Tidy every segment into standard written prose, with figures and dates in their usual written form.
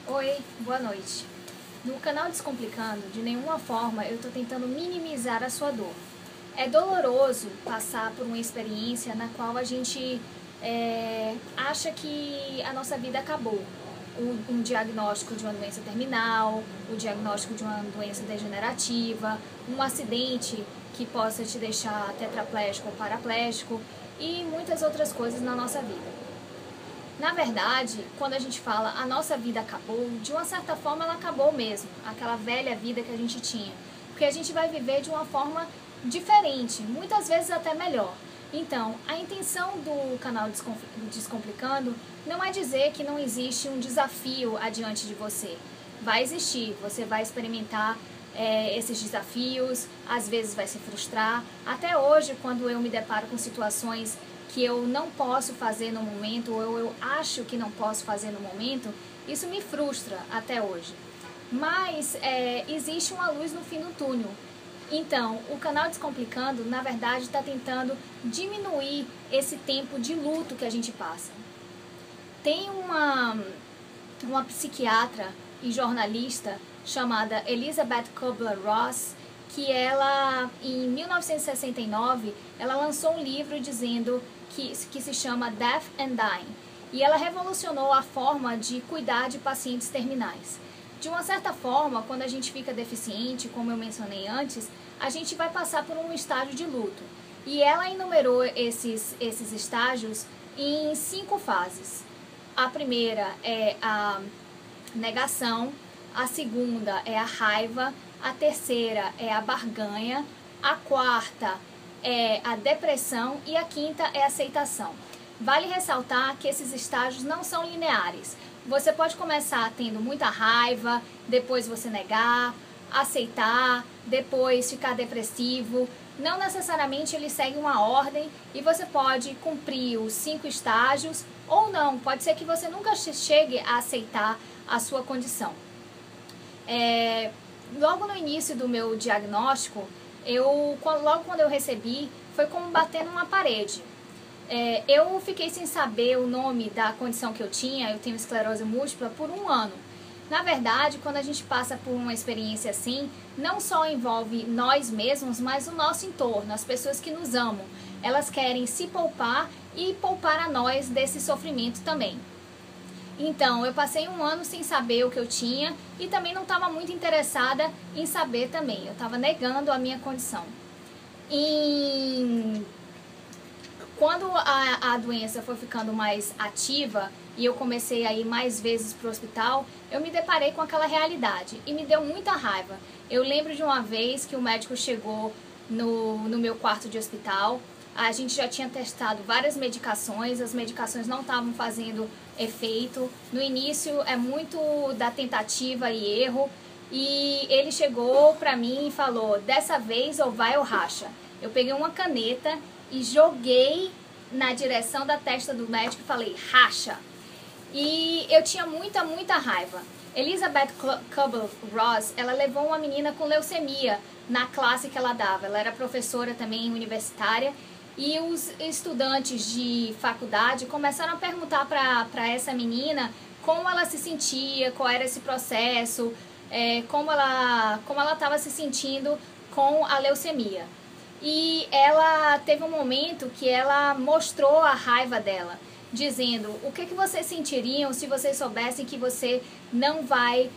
Oi, boa noite. No canal Descomplicando, de nenhuma forma eu estou tentando minimizar a sua dor. É doloroso passar por uma experiência na qual a gente acha que a nossa vida acabou. Um diagnóstico de uma doença terminal, o diagnóstico de uma doença degenerativa, um acidente que possa te deixar tetraplégico ou paraplégico e muitas outras coisas na nossa vida. Na verdade, quando a gente fala a nossa vida acabou, de uma certa forma ela acabou mesmo, aquela velha vida que a gente tinha. Porque a gente vai viver de uma forma diferente, muitas vezes até melhor. Então, a intenção do canal Descomplicando não é dizer que não existe um desafio adiante de você. Vai existir, você vai experimentar esses desafios, às vezes vai se frustrar. Até hoje, quando eu me deparo com situações que eu não posso fazer no momento, ou eu acho que não posso fazer no momento, isso me frustra até hoje. Mas existe uma luz no fim do túnel. Então, o canal Descomplicando, na verdade, está tentando diminuir esse tempo de luto que a gente passa. Tem uma psiquiatra e jornalista chamada Elizabeth Kubler-Ross, que ela, em 1969, ela lançou um livro dizendo que se chama Death and Dying, e ela revolucionou a forma de cuidar de pacientes terminais. De uma certa forma, quando a gente fica deficiente, como eu mencionei antes, a gente vai passar por um estágio de luto. E ela enumerou esses estágios em 5 fases. A primeira é a negação, a segunda é a raiva, a terceira é a barganha, a quarta é a depressão e a quinta é a aceitação. Vale ressaltar que esses estágios não são lineares. Você pode começar tendo muita raiva, depois você negar, aceitar, depois ficar depressivo. Não necessariamente ele segue uma ordem e você pode cumprir os 5 estágios ou não. Pode ser que você nunca chegue a aceitar a sua condição. Logo no início do meu diagnóstico, logo quando eu recebi, foi como bater numa parede. Eu fiquei sem saber o nome da condição que eu tinha, eu tenho esclerose múltipla, por 1 ano. Na verdade, quando a gente passa por uma experiência assim, não só envolve nós mesmos, mas o nosso entorno, as pessoas que nos amam. Elas querem se poupar e poupar a nós desse sofrimento também. Então, eu passei 1 ano sem saber o que eu tinha e também não estava muito interessada em saber também. Eu estava negando a minha condição. Quando a doença foi ficando mais ativa e eu comecei a ir mais vezes para o hospital, eu me deparei com aquela realidade e me deu muita raiva. Eu lembro de uma vez que o médico chegou no meu quarto de hospital. A gente já tinha testado várias medicações, as medicações não estavam fazendo efeito. No início é muito da tentativa e erro. E ele chegou pra mim e falou: dessa vez ou vai ou racha. Eu peguei uma caneta e joguei na direção da testa do médico e falei: racha. E eu tinha muita raiva. Elizabeth Kubler-Ross, ela levou uma menina com leucemia na classe que ela dava. Ela era professora também universitária. E os estudantes de faculdade começaram a perguntar para essa menina como ela se sentia, qual era esse processo, como ela estava se sentindo com a leucemia. E ela teve um momento que ela mostrou a raiva dela, dizendo: o que vocês sentiriam se vocês soubessem que você não vai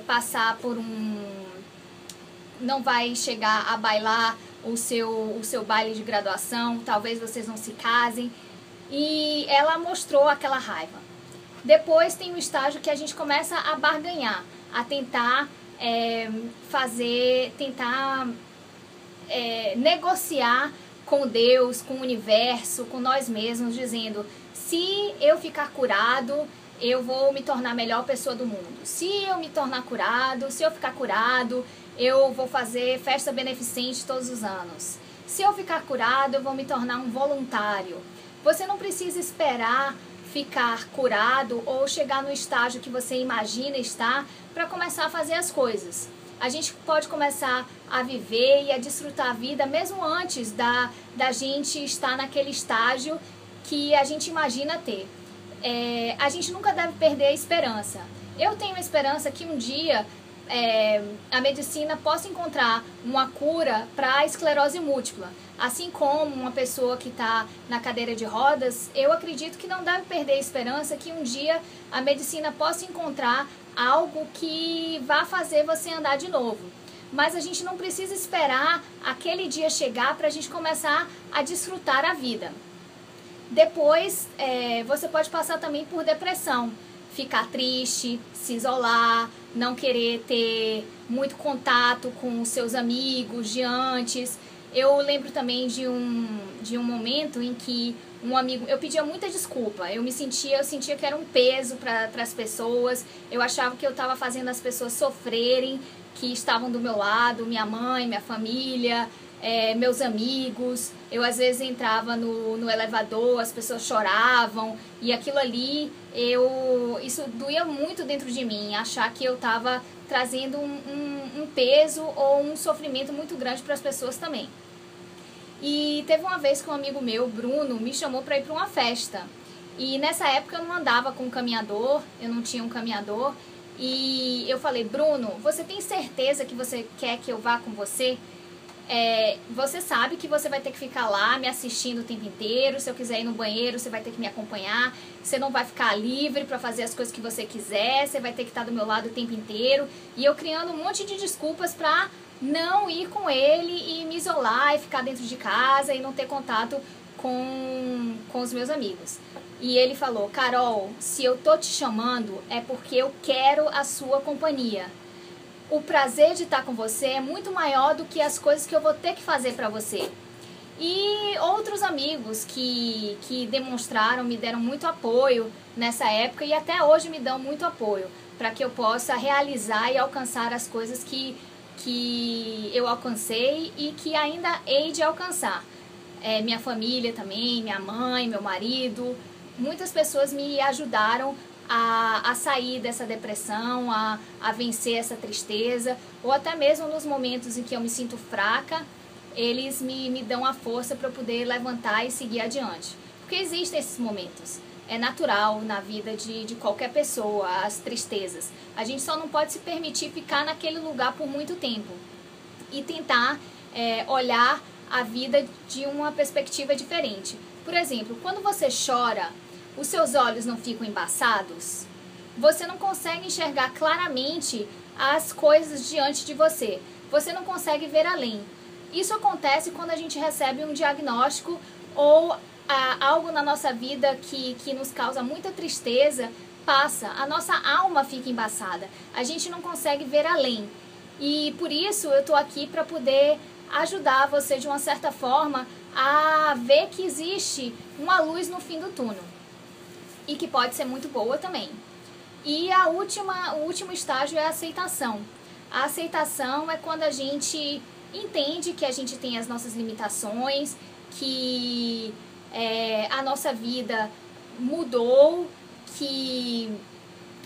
passar por não vai chegar a bailar o seu baile de graduação, talvez vocês não se casem. E ela mostrou aquela raiva. Depois tem o estágio que a gente começa a barganhar, a tentar negociar com Deus, com o universo, com nós mesmos, dizendo: se eu ficar curado, eu vou me tornar a melhor pessoa do mundo. Se eu me tornar curado, se eu ficar curado, eu vou fazer festa beneficente todos os anos. Se eu ficar curado, eu vou me tornar um voluntário. Você não precisa esperar ficar curado ou chegar no estágio que você imagina estar para começar a fazer as coisas. A gente pode começar a viver e a desfrutar a vida mesmo antes da gente estar naquele estágio que a gente imagina ter. A gente nunca deve perder a esperança. Eu tenho a esperança que um dia a medicina possa encontrar uma cura para a esclerose múltipla. Assim como uma pessoa que está na cadeira de rodas, eu acredito que não deve perder a esperança que um dia a medicina possa encontrar algo que vá fazer você andar de novo. Mas a gente não precisa esperar aquele dia chegar para a gente começar a desfrutar a vida. Depois, você pode passar também por depressão. Ficar triste, se isolar, não querer ter muito contato com os seus amigos de antes. Eu lembro também de um momento em que um amigo, eu pedia muita desculpa, eu sentia que era um peso para as pessoas, eu achava que eu estava fazendo as pessoas sofrerem, que estavam do meu lado, minha mãe, minha família, meus amigos. Eu às vezes entrava no elevador, as pessoas choravam, e aquilo ali, isso doía muito dentro de mim, achar que eu estava trazendo um peso ou um sofrimento muito grande para as pessoas também. E teve uma vez que um amigo meu, Bruno, me chamou para ir para uma festa. E nessa época eu não andava com um caminhador, eu não tinha um caminhador. E eu falei, Bruno, você tem certeza que você quer que eu vá com você? Você sabe que você vai ter que ficar lá me assistindo o tempo inteiro. Se eu quiser ir no banheiro, você vai ter que me acompanhar. Você não vai ficar livre para fazer as coisas que você quiser. Você vai ter que estar do meu lado o tempo inteiro. E eu criando um monte de desculpas para não ir com ele e me isolar e ficar dentro de casa e não ter contato com os meus amigos. E ele falou, Carol, se eu tô te chamando é porque eu quero a sua companhia. O prazer de estar com você é muito maior do que as coisas que eu vou ter que fazer para você. E outros amigos que demonstraram, me deram muito apoio nessa época e até hoje me dão muito apoio para que eu possa realizar e alcançar as coisas que eu alcancei e que ainda hei de alcançar. Minha família também, minha mãe, meu marido, muitas pessoas me ajudaram a sair dessa depressão, a vencer essa tristeza, ou até mesmo nos momentos em que eu me sinto fraca, eles me dão a força para eu poder levantar e seguir adiante. Porque existem esses momentos, é natural na vida de qualquer pessoa, as tristezas. A gente só não pode se permitir ficar naquele lugar por muito tempo e tentar olhar a vida de uma perspectiva diferente. Por exemplo, quando você chora, os seus olhos não ficam embaçados? Você não consegue enxergar claramente as coisas diante de você. Você não consegue ver além. Isso acontece quando a gente recebe um diagnóstico ou algo na nossa vida que nos causa muita tristeza, passa. A nossa alma fica embaçada. A gente não consegue ver além. E por isso eu estou aqui para poder ajudar você de uma certa forma a ver que existe uma luz no fim do túnel. E que pode ser muito boa também. E o último estágio é a aceitação. A aceitação é quando a gente entende que a gente tem as nossas limitações, que a nossa vida mudou, que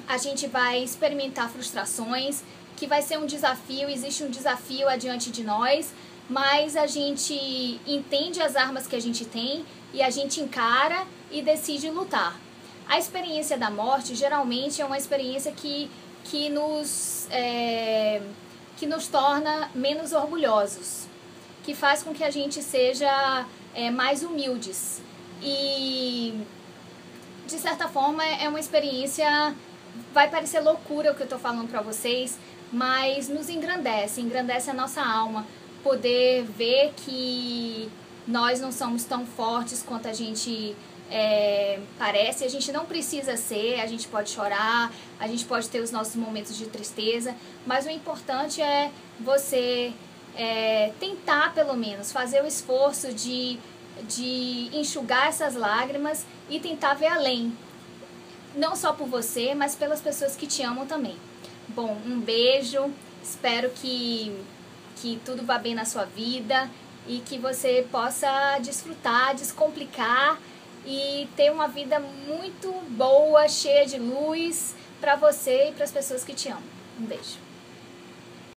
a gente vai experimentar frustrações, que vai ser um desafio, existe um desafio adiante de nós, mas a gente entende as armas que a gente tem e a gente encara e decide lutar. A experiência da morte geralmente é uma experiência que nos torna menos orgulhosos, que faz com que a gente seja mais humildes. E, de certa forma, é uma experiência, vai parecer loucura o que eu estou falando para vocês, mas nos engrandece a nossa alma, poder ver que nós não somos tão fortes quanto a gente parece. A gente não precisa ser, a gente pode chorar, a gente pode ter os nossos momentos de tristeza, mas o importante é você tentar pelo menos fazer o esforço de enxugar essas lágrimas e tentar ver além, não só por você, mas pelas pessoas que te amam também. Bom, um beijo, espero que tudo vá bem na sua vida e que você possa desfrutar, descomplicar e ter uma vida muito boa, cheia de luz para você e para as pessoas que te amam. Um beijo.